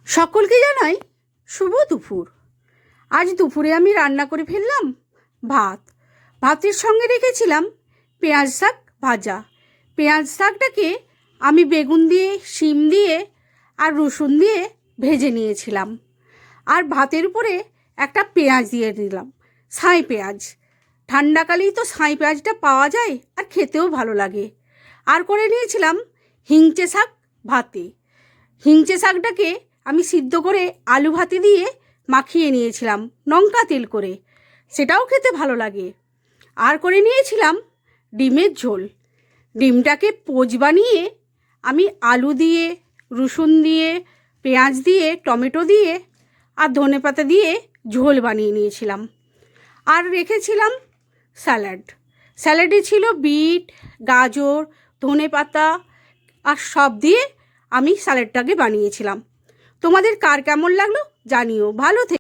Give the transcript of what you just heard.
সকলকে জানাই শুভ দুপুর। আজ দুপুরে আমি রান্না করে ফেললাম ভাতের সঙ্গে রেখেছিলাম পেঁয়াজ শাক ভাজা। পেঁয়াজ শাকটাকে আমি বেগুন দিয়ে, শিম দিয়ে আর রসুন দিয়ে ভেজে নিয়েছিলাম। আর ভাতের উপরে একটা পেঁয়াজ দিয়ে দিলাম, ছাই পেঁয়াজ। ঠান্ডাকালেই তো ছাই পেঁয়াজটা পাওয়া যায় আর খেতেও ভালো লাগে। আর করে নিয়েছিলাম হিংচে শাক ভাতে। হিংচে শাকটাকে আমি সিদ্ধ করে আলু ভাতে দিয়ে মাখিয়ে নিয়েছিলাম লঙ্কা তেল করে, সেটাও খেতে ভালো লাগে। আর করে নিয়েছিলাম ডিমের ঝোল। ডিমটাকে পোচ বানিয়ে আমি আলু দিয়ে, রসুন দিয়ে, পেঁয়াজ দিয়ে, টমেটো দিয়ে আর ধনেপাতা দিয়ে ঝোল বানিয়ে নিয়েছিলাম। আর রেখেছিলাম স্যালাডে ছিল বিট, গাজর, ধনেপাতা আর সব দিয়ে আমি স্যালাডটাকে বানিয়েছিলাম। তোমাদের কার কেমন লাগলো জানিও। ভালো থেকে